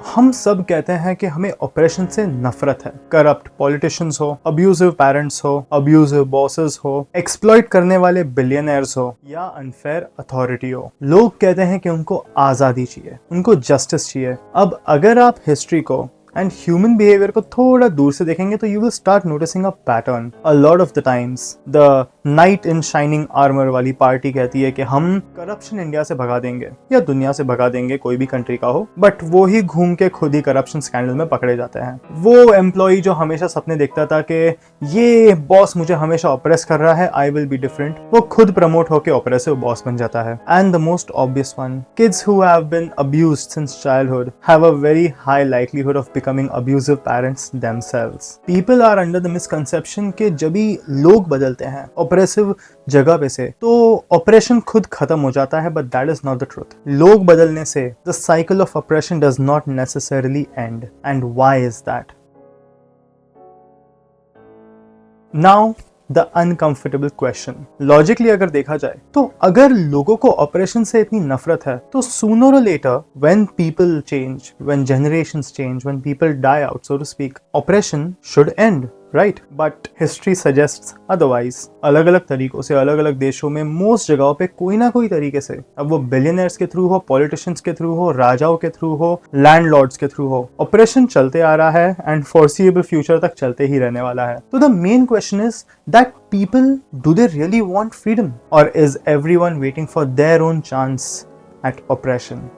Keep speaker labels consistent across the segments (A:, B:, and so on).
A: हम सब कहते हैं कि हमें ऑपरेशन से नफरत है। करप्ट पॉलिटिशियंस हो, अब्यूजिव पेरेंट्स हो, अब्यूजिव बॉसेस हो, एक्सप्लॉइट करने वाले बिलियनर्स हो या अनफेयर अथॉरिटी हो, लोग कहते हैं कि उनको आजादी चाहिए, उनको जस्टिस चाहिए। अब अगर आप हिस्ट्री को एंड ह्यूमन बिहेवियर को थोड़ा दूर से देखेंगे तो you will start noticing a pattern. A lot of the times the night in shining armour वाली पार्टी कहती है कि हम करप्शन इंडिया से भगा देंगे या दुनिया से भगा देंगे, कोई भी कंट्री का हो, बट वो ही घूम के खुद ही करप्शन स्कैंडल में पकड़े जाते हैं। वो एम्प्लॉय जो हमेशा सपने देखता था कि ये बॉस मुझे हमेशा ऑपरेस कर रहा है, आई विल बी डिफरेंट, वो खुद प्रमोट होकर ऑपरेसिव बॉस बन जाता है। And the most obvious one, kids who have been abused since childhood have a very high likelihood of becoming abusive parents themselves. People are under the misconception कि जब भी लोग बदलते हैं ऑपरेसिव जगह पे से तो ऑपरेशन खुद खत्म हो जाता है, but that is not the truth. लोग बदलने से the cycle of operation does not necessarily and. And why is that? Now the uncomfortable question. Logically अगर देखा जाए तो अगर लोगों को ऑपरेशन से इतनी नफरत है तो सूनर और later when people change, when generations change, when people die out so to speak, oppression should end, right? But history suggests otherwise. अलग अलग तरीकों से अलग अलग देशों में मोस्ट जगहों पे कोई ना कोई तरीके से, अब वो बिलियनर्स के थ्रू हो, पॉलिटिशियंस के थ्रू हो, राजाओं के थ्रू हो, लैंडलॉर्ड्स के थ्रू हो, ऑपरेशन चलते आ रहा है एंड फॉरसीएबल फ्यूचर तक चलते ही रहने वाला है। तो the main question is that people, do they really want freedom और is everyone waiting for their own chance at operation?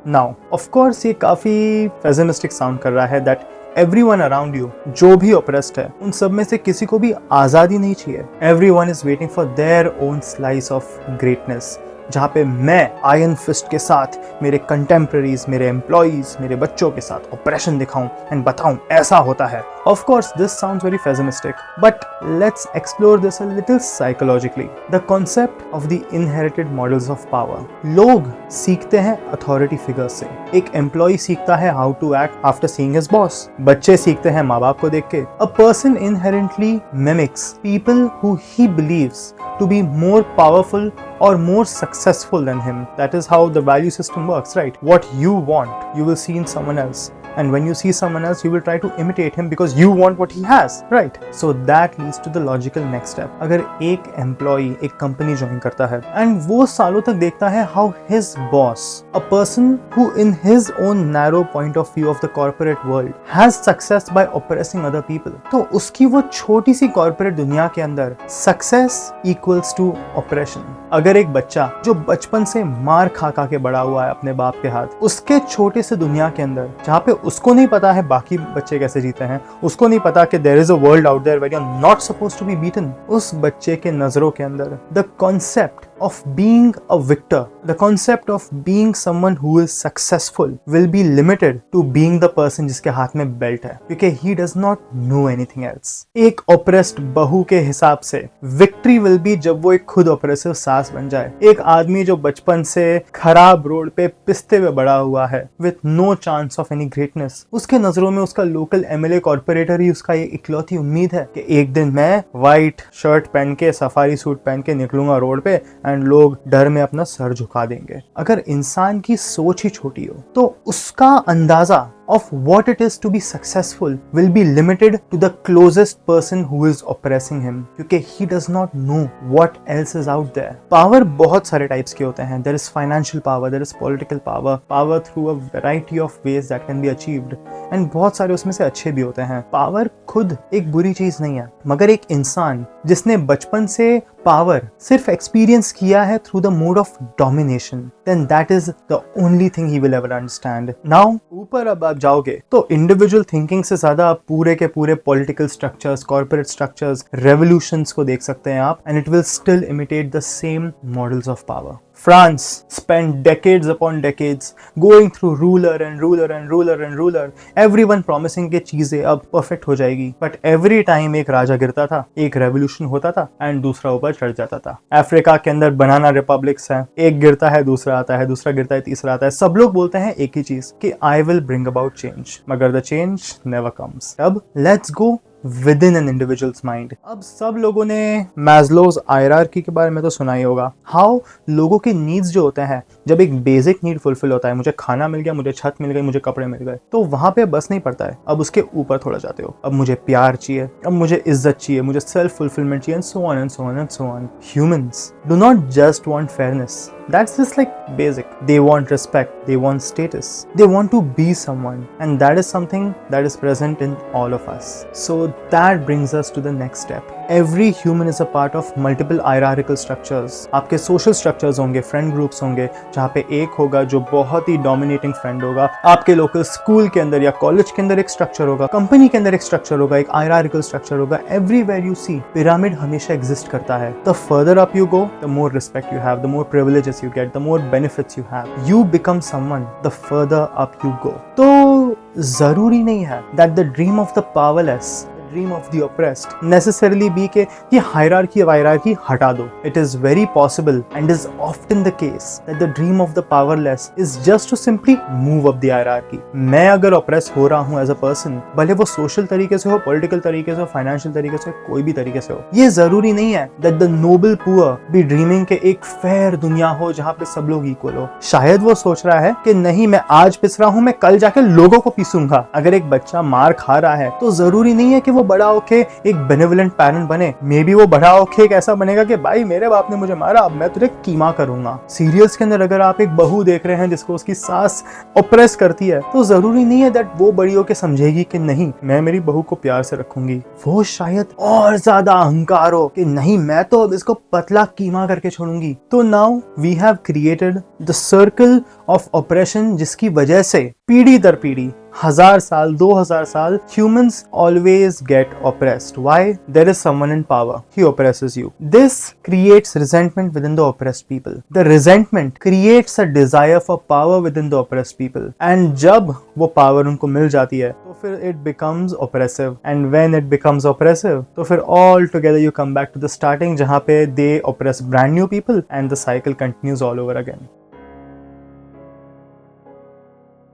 A: Now of course ये काफी पेसिमिस्टिक साउंड कर रहा है दैट एवरीवन अराउंड यू, जो भी ऑप्रेस्ड है, उन सब में से किसी को भी आजादी नहीं चाहिए। Everyone is waiting for their own slice of greatness, जहां पे मैं आयरन फिस्ट के साथ मेरे कंटेम्पररीज, मेरे एम्प्लॉइज, मेरे बच्चों के साथ ऑपरेशन दिखाऊं एंड बताऊं ऐसा होता है। Of course, this sounds very pessimistic, but let's explore this a little psychologically. The concept of the inherited models of power. लोग सीखते हैं authority figures से। एक employee सीखता है how to act after seeing his boss. बच्चे सीखते हैं माँ बाप को देख के। A person inherently mimics people who he believes to be more powerful or more successful than him. That is how the value system works, right? What you want, you will see in someone else. And when you see someone else, you will try to imitate him because you want what he has, right? So that leads to the logical next step. अगर एक employee एक company join करता है and वो सालों तक देखता है how his boss, a person who in his own narrow point of view of the corporate world has success by oppressing other people, तो उसकी वो छोटी सी corporate दुनिया के अंदर success equals to oppression. अगर एक बच्चा जो बचपन से मार खा खा के बड़ा हुआ है अपने बाप के हाथ, उसके छोटे से दुनिया के अंदर जहाँ पे उसको नहीं पता है बाकी बच्चे कैसे जीते हैं, उसको नहीं पता कि there is a world out there where you are not supposed to be beaten, उस बच्चे के नजरों के अंदर the concept of being a victor, the concept of being someone who is successful will be limited to being the person जिसके हाथ में belt है, क्योंकि he does not know anything else. एक oppressed बहू के हिसाब से victory will be जब वो एक खुद oppressive सास बन जाए। एक आदमी जो बचपन से खराब रोड पे पिसते हुए बड़ा हुआ है with no chance of any greatness, उसके नजरों में उसका लोकल एमएलए कॉर्पोरेटर ही उसका ये इकलौती उम्मीद है कि एक दिन मैं व्हाइट शर्ट पहन के, सफारी सूट पहन के निकलूंगा रोड पे एंड लोग डर में अपना सर झुका देंगे। अगर इंसान की सोच ही छोटी हो तो उसका अंदाजा of what it is to be successful will be limited to the closest person who is oppressing him, क्योंकि he does not know what else is out there. Power बहुत सारे types के होते हैं. There is financial power, there is political power, power through a variety of ways that can be achieved, and बहुत सारे उसमें से अच्छे भी होते हैं. Power खुद एक बुरी चीज नहीं है, मगर एक इंसान जिसने बचपन से पावर सिर्फ एक्सपीरियंस किया है through the mode of domination, then that is the only thing he will ever understand. Now ऊपर अब आप जाओगे तो इंडिविजुअल थिंकिंग से ज्यादा आप पूरे के पूरे political structures, corporate structures, revolutions को देख सकते हैं आप, and it will still imitate the same models of power. France spent decades upon decades going through ruler and ruler and ruler and ruler, everyone promising कि चीजें अब perfect हो जाएगी, but every time एक राजा गिरता था, एक revolution होता था and दूसरा ऊपर चढ़ जाता था. अफ्रीका के अंदर बनाना रिपब्लिक्स हैं, एक गिरता है दूसरा आता है, दूसरा गिरता है तीसरा आता है. सब लोग बोलते हैं एक ही चीज कि I will bring about change, मगर the change never comes. अब let's go with in an individuals mind. अब सब लोगों ने मैस्लोज हायरार्की के बारे में तो सुना ही होगा, हाउ लोगों के नीड्स जो होते हैं, जब एक बेसिक नीड फुलफिल होता है, मुझे खाना मिल गया, मुझे छत मिल गई, मुझे कपड़े मिल गए, तो वहां पे बस नहीं पड़ता है, अब उसके ऊपर थोड़ा जाते हो, अब मुझे प्यार चाहिए, अब मुझे इज्जत चाहिए, मुझे सेल्फ फुलफिलमेंट चाहिए, and so on and so on and so on. Humans do not just want fairness. That's just like basic. They want respect. They want status. They want to be someone. And that is something that is present in all of us. So that brings us to the next step. Every human is a part of multiple hierarchical structures. आपके social structures होंगे, friend groups होंगे, जहाँ पे एक होगा जो बहुत ही dominating friend होगा, आपके local school के अंदर या college के अंदर एक structure होगा, company के अंदर एक structure होगा, एक hierarchical structure होगा. Everywhere you see, pyramid हमेशा exist करता है. The further up you go, the more respect you have, the more privileges you get, the more benefits you have. You become someone the further up you go. तो जरूरी नहीं है that the dream of the powerless, dream of the oppressed necessarily be के ये hierarchy of hierarchy हटा दो. It is very possible and is often the case that the dream of the powerless is just to simply move up the hierarchy. मैं अगर oppress हो रहा हूँ as a person, भले वो social तरीके से हो, political तरीके से हो, financial तरीके से हो, कोई भी तरीके से हो, ये जरूरी नहीं है that the noble poor be dreaming के एक fair दुनिया हो जहाँ पे सब लोग equal हो. शायद वो सोच रहा है कि नहीं, मैं आज पिस रहा हूँ, मैं कल जाके लोगों को पीसूंगा. अगर एक बच्चा मार खा रहा है तो जरूरी नहीं है कि वो बड़ा होके एक बेनेवोलेंट पेरेंट बने. मे बी वो बड़ा होके एक ऐसा बनेगा कि भाई मेरे बाप ने मुझे मारा, अब मैं तुझे कीमा करूंगा. सीरियल्स के अंदर अगर आप एक बहू देख रहे हैं जिसको उसकी सास ऑप्रेस करती है, तो जरूरी नहीं है दैट वो बड़ी होके समझेगी कि नहीं, मैं मेरी बहू को प्यार से रखूंगी. वो शायद और ज्यादा अहंकार हो कि नहीं, मैं तो अब इसको पतला कीमा करके छोड़ूंगी. तो now we have created the circle of oppression, जिसकी वजह से पीढ़ी दर पीढ़ी, 1000 साल, 2000 साल, humans always get oppressed. Why? There is someone in power. He oppresses you. This creates resentment within the oppressed people. The resentment creates a desire for power within the oppressed people. And जब वो power उनको मिल जाती है, तो फिर it becomes oppressive. And when it becomes oppressive, तो फिर all together you come back to the starting, जहाँ पे they oppress brand new people and the cycle continues all over again.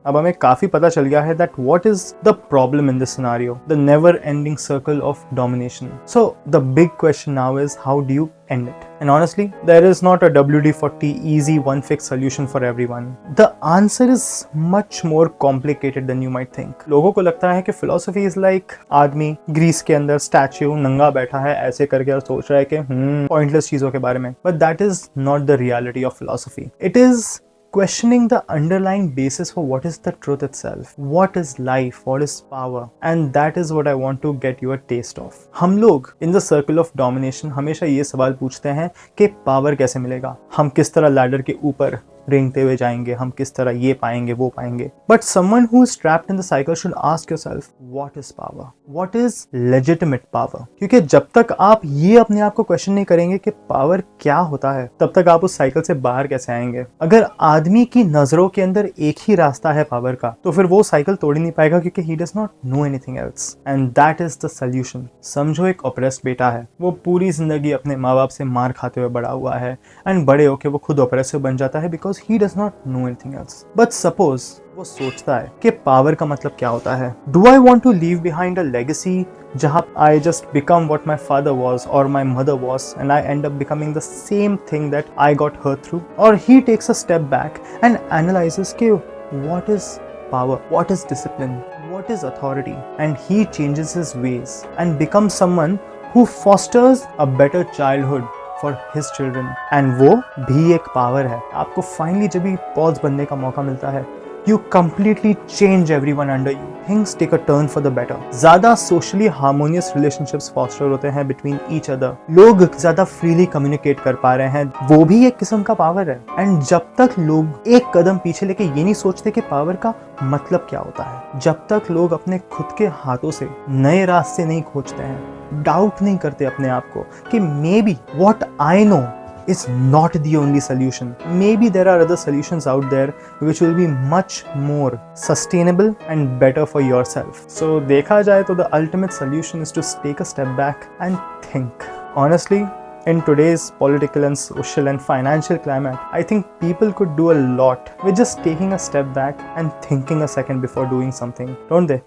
A: अब हमें काफी पता चल गया है that what is the problem in this scenario, the never ending circle of domination. So the big question now is, how do you end it? And honestly, there is not a WD-40 easy one fix solution for everyone. The answer is much more complicated than you might think. लोगों को लगता है कि philosophy is like आदमी Greece के अंदर statue नंगा बैठा है ऐसे करके और सोच रहा है कि pointless चीजों के बारे में. But that is not the reality of philosophy. It is questioning the underlying basis for what is the truth itself, what is life, what is power, and that is what I want to get you a taste of. हम लोग in the circle of domination हमेशा ये सवाल पूछते हैं कि power कैसे मिलेगा, हम किस तरह लैडर के ऊपर रेंगते हुए जाएंगे, हम किस तरह ये पाएंगे वो पाएंगे. But someone who is trapped in the cycle should ask yourself, what is power, what is legitimate power? क्योंकि जब तक आप ये अपने आप को क्वेश्चन नहीं करेंगे कि पावर क्या होता है, तब तक आप उस साइकिल से बाहर कैसे आएंगे. अगर आदमी की नजरों के अंदर एक ही रास्ता है पावर का, तो फिर वो साइकिल तोड़ ही नहीं पाएगा, क्योंकि he does not know anything else. And that is the solution. समझो एक ऑप्रेस्ड बेटा है, वो पूरी जिंदगी अपने माँ बाप से मार खाते हुए बड़ा हुआ है, एंड बड़े होके वो खुद ऑप्रेसिव बन जाता है because he does not know anything else. But suppose वो सोचता है कि पावर का मतलब क्या होता है. Do I want to leave behind a legacy जहाँ I just become what my father was or my mother was and I end up becoming the same thing that I got hurt through? Or he takes a step back and analyzes कि what is power, what is discipline, what is authority, and he changes his ways and becomes someone who fosters a better childhood for his children. And वो भी एक power है. आपको finally जब भी pause बनने का मौका मिलता है, you completely change everyone under you. Things take a turn for the better. ज़्यादा socially harmonious relationships foster होते हैं between each other. लोग ज़्यादा freely communicate कर पा रहे हैं, वो भी एक किस्म का पावर है. And जब तक लोग एक कदम पीछे लेके ये नहीं सोचते कि पावर का मतलब क्या होता है, जब तक लोग अपने खुद के हाथों से नए रास्ते नहीं खोजते हैं, डाउट नहीं करते अपने आप को कि may be what I know is not the only solution. Maybe there are other solutions out there which will be much more sustainable and better for yourself. So देखा जाए तो the ultimate solution is to take a step back and think. Honestly, in today's political and social and financial climate, I think people could do a lot with just taking a step back and thinking a second before doing something, don't they?